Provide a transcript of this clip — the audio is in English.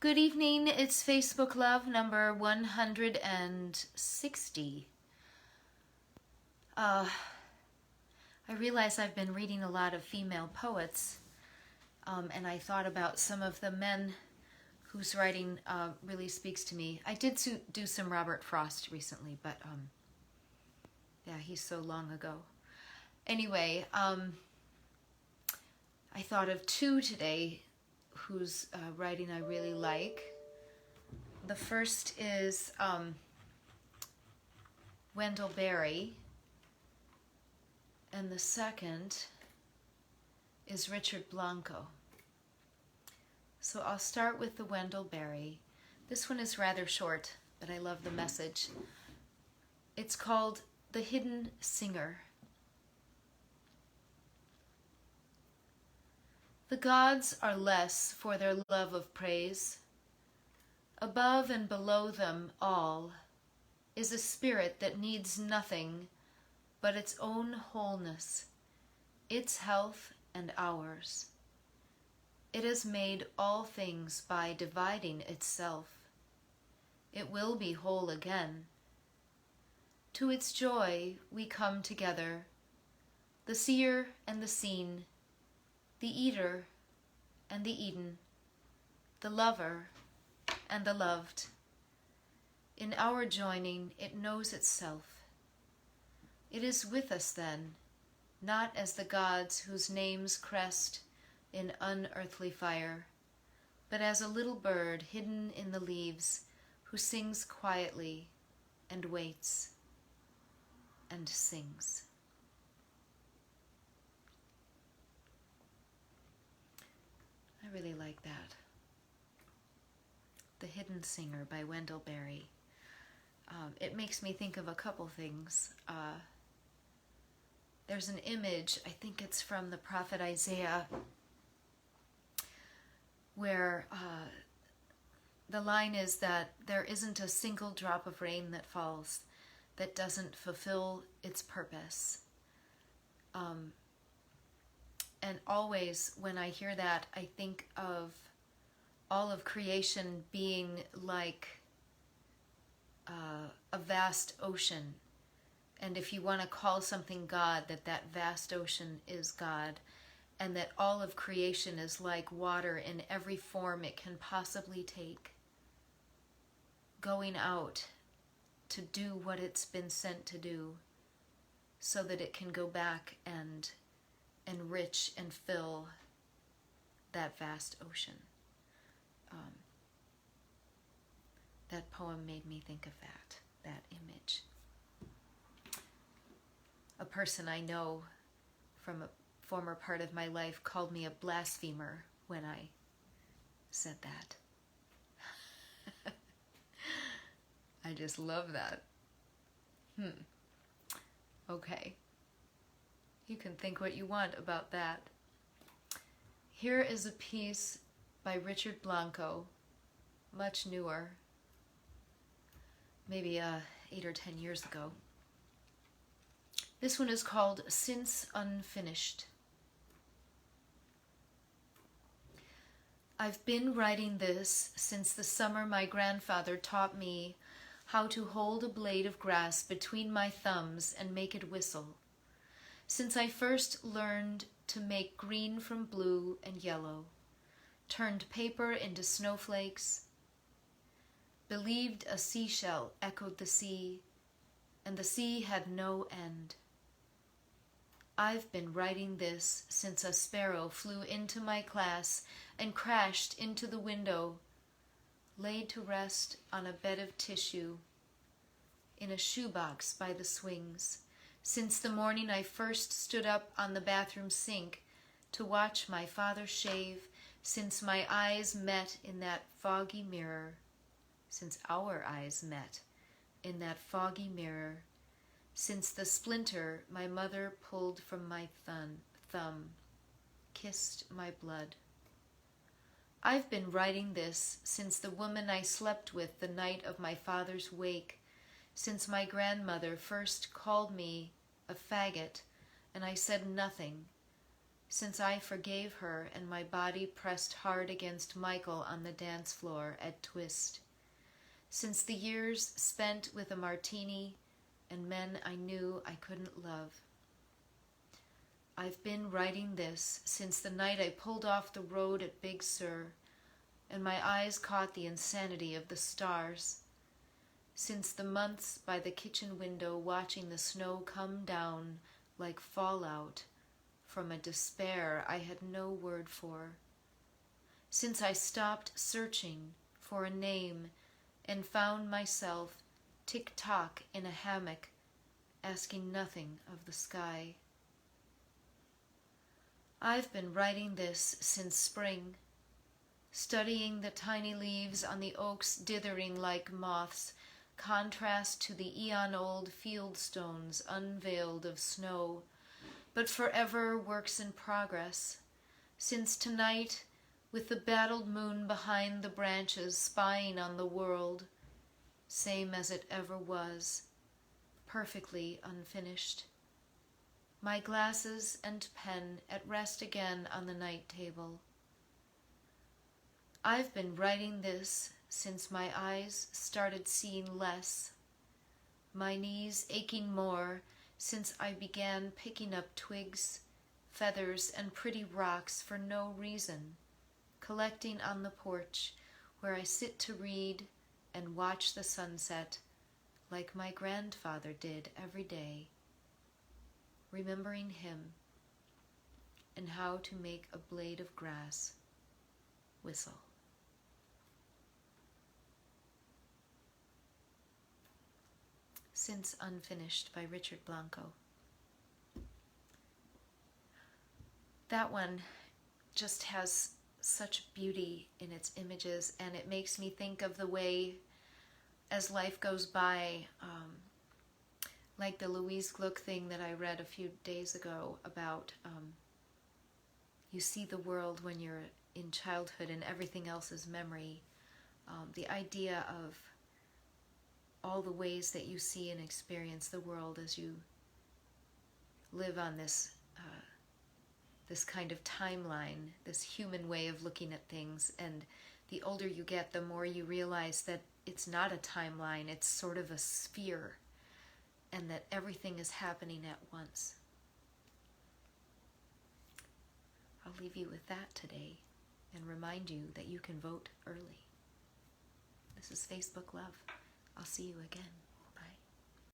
Good evening. It's Facebook Love number 160. I realize I've been reading a lot of female poets, and I thought about some of the men whose writing really speaks to me. I did do some Robert Frost recently, but yeah, he's so long ago. Anyway, I thought of two today whose writing I really like. The first is Wendell, and the second is Richard Blanco. So I'll start with the Wendell. This one is rather short, but I love the message. It's called The Hidden Singer. The gods are less for their love of praise. Above and below them all is a spirit that needs nothing but its own wholeness, its health and ours. It has made all things by dividing itself. It will be whole again. To its joy we come together, the seer and the seen, the eater and the eaten, the lover and the loved. In our joining, it knows itself. It is with us then, not as the gods whose names crest in unearthly fire, but as a little bird hidden in the leaves who sings quietly and waits and sings. I really like that. The Hidden Singer by Wendell. It makes me think of a couple things. There's an image, I think it's from the prophet Isaiah, where the line is that there isn't a single drop of rain that falls that doesn't fulfill its purpose. And always when I hear that, I think of all of creation being like a vast ocean. And if you want to call something God, that vast ocean is God. And that all of creation is like water in every form it can possibly take, going out to do what it's been sent to do so that it can go back and enrich and fill that vast ocean. That poem made me think of that image. A person I know from a former part of my life called me a blasphemer when I said that. I just love that. Okay. You can think what you want about that. Here is a piece by Richard Blanco, much newer, maybe 8 or 10 years ago. This one is called Since Unfinished. I've been writing this since the summer my grandfather taught me how to hold a blade of grass between my thumbs and make it whistle. Since I first learned to make green from blue and yellow, turned paper into snowflakes, believed a seashell echoed the sea, and the sea had no end. I've been writing this since a sparrow flew into my class and crashed into the window, laid to rest on a bed of tissue, in a shoebox by the swings, since the morning I first stood up on the bathroom sink to watch my father shave, since my eyes met in that foggy mirror, since our eyes met in that foggy mirror, since the splinter my mother pulled from my thumb kissed my blood. I've been writing this since the woman I slept with the night of my father's wake, since my grandmother first called me a faggot and I said nothing, since I forgave her and my body pressed hard against Michael on the dance floor at Twist, since the years spent with a martini and men I knew I couldn't love. I've been writing this since the night I pulled off the road at Big Sur and my eyes caught the insanity of the stars, since the months by the kitchen window watching the snow come down like fallout from a despair I had no word for, since I stopped searching for a name and found myself tick-tock in a hammock asking nothing of the sky. I've been writing this since spring, studying the tiny leaves on the oaks dithering like moths, contrast to the eon-old field stones unveiled of snow, but forever works in progress, since tonight, with the battled moon behind the branches spying on the world, same as it ever was, perfectly unfinished, my glasses and pen at rest again on the night table. I've been writing this since my eyes started seeing less, my knees aching more since I began picking up twigs, feathers, and pretty rocks for no reason, collecting on the porch where I sit to read and watch the sunset like my grandfather did every day, remembering him and how to make a blade of grass whistle. Since Unfinished by Richard Blanco. That one just has such beauty in its images, and it makes me think of the way as life goes by, like the Louise Gluck thing that I read a few days ago about you see the world when you're in childhood and everything else is memory. The idea of all the ways that you see and experience the world as you live on this this kind of timeline, this human way of looking at things. And the older you get, the more you realize that it's not a timeline, it's sort of a sphere, and that everything is happening at once. I'll leave you with that today and remind you that you can vote early. This is Facebook Love. I'll see you again.